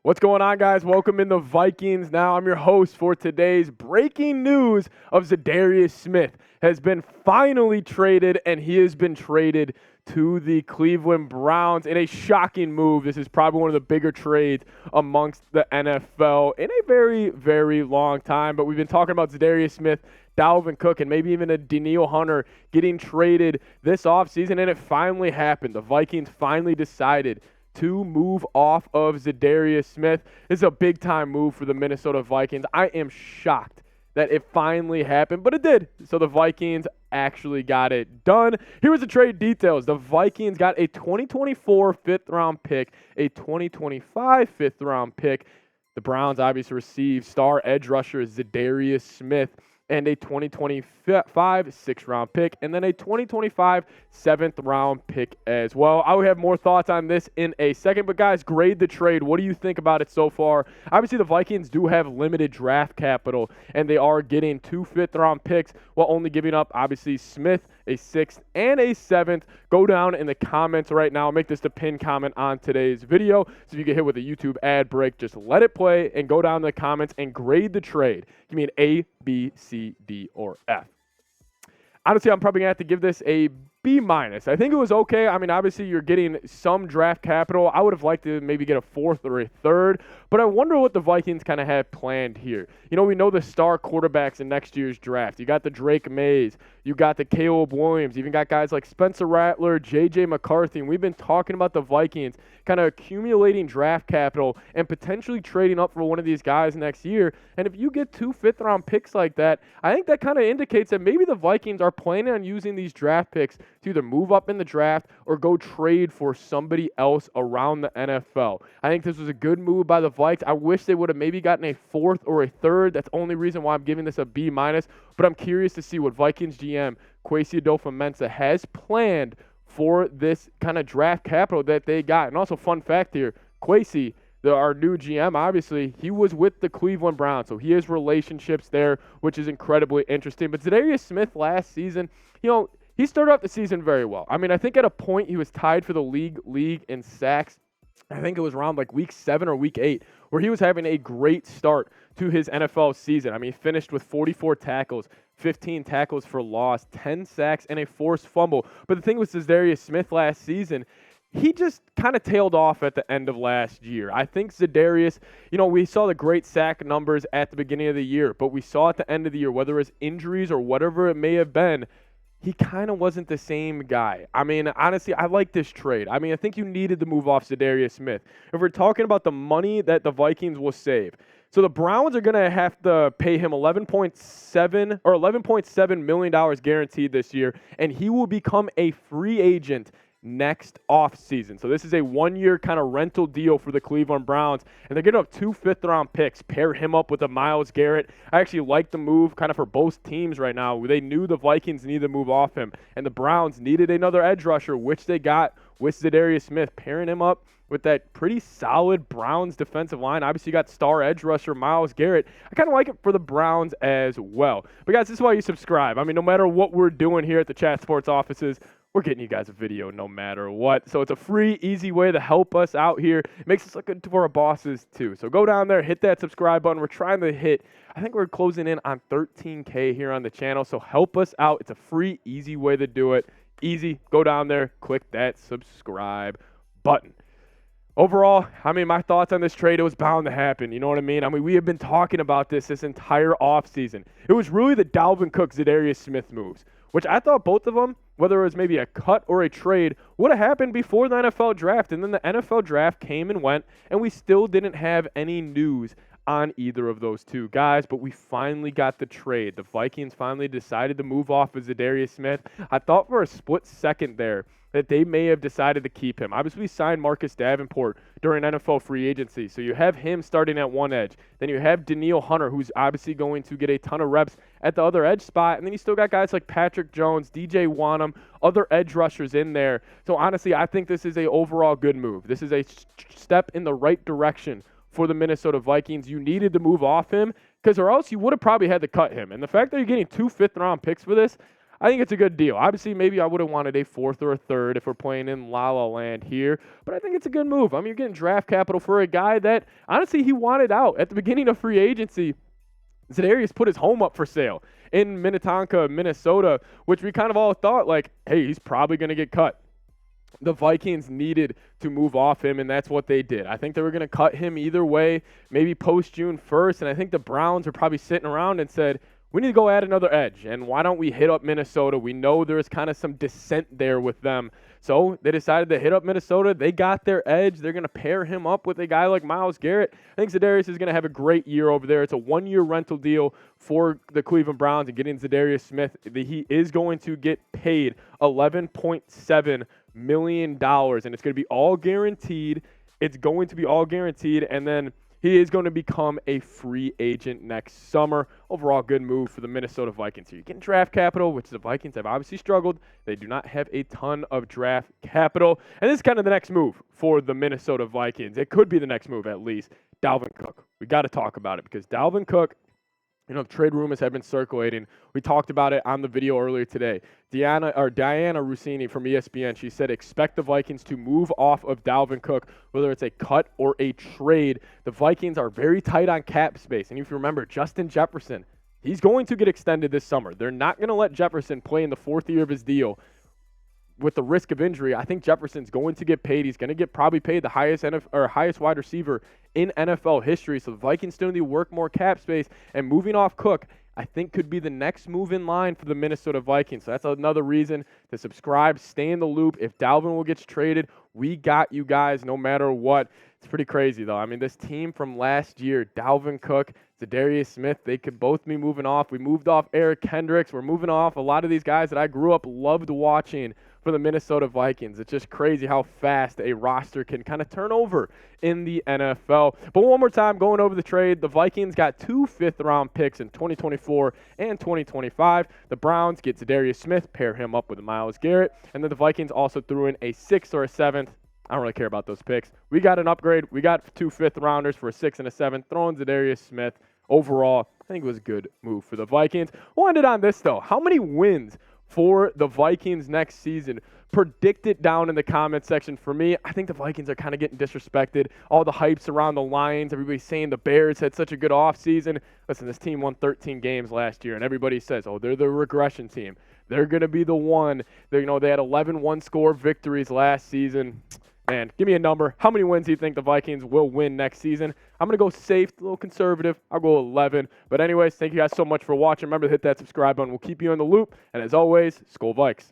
What's going on, guys? Welcome in the Vikings Now. I'm your host for today's breaking news of Za'Darius Smith has been finally traded, and he has been traded to the Cleveland Browns in a shocking move. This is probably one of the bigger trades amongst the NFL in a very, very long time. But we've been talking about Za'Darius Smith, Dalvin Cook, and maybe even a Danielle Hunter getting traded this offseason, and it finally happened. The Vikings finally decided to move off of Za'Darius Smith. This is a big-time move for the Minnesota Vikings. I am shocked that it finally happened, but it did. So the Vikings actually got it done. Here was the trade details. The Vikings got a 2024 fifth-round pick, a 2025 fifth-round pick. The Browns obviously received star edge rusher Zadarius Smith and a 2025 sixth-round pick, and then a 2025 seventh-round pick as well. I will have more thoughts on this in a second, but guys, grade the trade. What do you think about it so far? Obviously, the Vikings do have limited draft capital, and they are getting 2 fifth-round picks while only giving up, obviously, Smith, a sixth, and a seventh. Go down in the comments right now. I'll make this the pinned comment on today's video. So if you get hit with a YouTube ad break, just let it play and go down in the comments and grade the trade. Give me an A, B, C, D, or F. Honestly, I'm probably going to have to give this a B-. I think it was okay. I mean, obviously, you're getting some draft capital. I would have liked to maybe get a fourth or a third, but I wonder what the Vikings kind of had planned here. You know, we know the star quarterbacks in next year's draft. You got the Drake Mays. You got the Caleb Williams. You even got guys like Spencer Rattler, J.J. McCarthy. And we've been talking about the Vikings kind of accumulating draft capital and potentially trading up for one of these guys next year. And if you get 2 fifth-round picks like that, I think that kind of indicates that maybe the Vikings are planning on using these draft picks to either move up in the draft or go trade for somebody else around the NFL. I think this was a good move by the Vikes. I wish they would have maybe gotten a fourth or a third. That's the only reason why I'm giving this a B-. But I'm curious to see what Vikings GM Kwesi Adofo-Mensah has planned for this kind of draft capital that they got. And also, fun fact here, Kwesi, our new GM, obviously, he was with the Cleveland Browns, so he has relationships there, which is incredibly interesting. But Zadarius Smith last season, you know, he started off the season very well. I mean, I think at a point he was tied for the league in sacks. I think it was around like week 7 or week 8 where he was having a great start to his NFL season. I mean, he finished with 44 tackles, 15 tackles for loss, 10 sacks, and a forced fumble. But the thing with Zadarius Smith last season, he just kind of tailed off at the end of last year. I think Zadarius, you know, we saw the great sack numbers at the beginning of the year, but we saw at the end of the year, whether it was injuries or whatever it may have been, he kind of wasn't the same guy. I mean, honestly, I like this trade. I mean, I think you needed to move off Zadarius Smith. If we're talking about the money that the Vikings will save, so the Browns are going to have to pay him $11.7 million guaranteed this year, and he will become a free agent next offseason. So this is a 1-year kind of rental deal for the Cleveland Browns, and they're getting up 2 fifth-round picks, pair him up with a Myles Garrett. I actually like the move kind of for both teams right now. They knew the Vikings needed to move off him, and the Browns needed another edge rusher, which they got with Zadarius Smith, pairing him up with that pretty solid Browns defensive line. Obviously, you got star edge rusher Myles Garrett. I kind of like it for the Browns as well. But, guys, this is why you subscribe. I mean, no matter what we're doing here at the Chat Sports offices, we're getting you guys a video no matter what. So it's a free, easy way to help us out here. It makes us look good to our bosses, too. So go down there, hit that subscribe button. We're trying to hit, I think we're closing in on 13K here on the channel. So help us out. It's a free, easy way to do it. Easy. Go down there, click that subscribe button. Overall, I mean, my thoughts on this trade, it was bound to happen. You know what I mean? I mean, we have been talking about this entire offseason. It was really the Dalvin Cook, Zadarius Smith moves, which I thought both of them, whether it was maybe a cut or a trade, would have happened before the NFL draft. And then the NFL draft came and went, and we still didn't have any news on either of those two guys, but we finally got the trade. The Vikings finally decided to move off of Zadarius Smith. I thought for a split second there that they may have decided to keep him. Obviously, we signed Marcus Davenport during NFL free agency, so you have him starting at one edge. Then you have Danielle Hunter, who's obviously going to get a ton of reps at the other edge spot, and then you still got guys like Patrick Jones, DJ Wanham, other edge rushers in there. So honestly, I think this is a overall good move. This is a step in the right direction for the Minnesota Vikings. You needed to move off him, because or else you would have probably had to cut him. And the fact that you're getting 2 fifth-round picks for this, I think it's a good deal. Obviously, maybe I would have wanted a fourth or a third if we're playing in La La Land here, but I think it's a good move. I mean, you're getting draft capital for a guy that, honestly, he wanted out. At the beginning of free agency, Zadarius put his home up for sale in Minnetonka, Minnesota, which we kind of all thought, like, hey, he's probably going to get cut. The Vikings needed to move off him, and that's what they did. I think they were going to cut him either way, maybe post-June 1st, and I think the Browns are probably sitting around and said, we need to go add another edge, and why don't we hit up Minnesota? We know there's kind of some dissent there with them. So they decided to hit up Minnesota. They got their edge. They're going to pair him up with a guy like Myles Garrett. I think Zadarius is going to have a great year over there. It's a one-year rental deal for the Cleveland Browns and getting Za'Darius Smith. He is going to get paid $11.7 million, and it's going to be all guaranteed. It's going to be all guaranteed, and then he is going to become a free agent next summer. Overall, good move for the Minnesota Vikings. So you're getting draft capital, which the Vikings have obviously struggled. They do not have a ton of draft capital. And this is kind of the next move for the Minnesota Vikings. It could be the next move, at least. Dalvin Cook. We got to talk about it because Dalvin Cook, trade rumors have been circulating. We talked about it on the video earlier today. Diana Russini from ESPN, she said, expect the Vikings to move off of Dalvin Cook, whether it's a cut or a trade. The Vikings are very tight on cap space. And if you remember, Justin Jefferson, he's going to get extended this summer. They're not going to let Jefferson play in the fourth year of his deal with the risk of injury. I think Jefferson's going to get paid. He's going to get probably paid the highest wide receiver in NFL history. So the Vikings still need to work more cap space, and moving off Cook, I think, could be the next move in line for the Minnesota Vikings. So that's another reason to subscribe, stay in the loop. If Dalvin will get traded, we got you guys no matter what. It's pretty crazy, though. I mean, this team from last year, Dalvin Cook, Za'Darius Smith, they could both be moving off. We moved off Eric Kendricks. We're moving off a lot of these guys that I grew up, loved watching for the Minnesota Vikings. It's just crazy how fast a roster can kind of turn over in the NFL. But one more time, going over the trade, the Vikings got 2 fifth-round picks in 2024 and 2025. The Browns get Zadarius Smith, pair him up with Myles Garrett, and then the Vikings also threw in a 6th or a 7th. I don't really care about those picks. We got an upgrade. We got 2 fifth-rounders for a 6th and a 7th, throwing Zadarius Smith. Overall, I think it was a good move for the Vikings. We'll end it on this, though. How many wins for the Vikings next season? Predict it down in the comment section. For me, I think the Vikings are kind of getting disrespected. All the hypes around the Lions, everybody's saying the Bears had such a good offseason. Listen, this team won 13 games last year, and everybody says, oh, they're the regression team. They're going to be the one. They had 11 one-score victories last season. Man, give me a number. How many wins do you think the Vikings will win next season? I'm going to go safe, a little conservative. I'll go 11. But anyways, thank you guys so much for watching. Remember to hit that subscribe button. We'll keep you in the loop. And as always, Skol Vikes.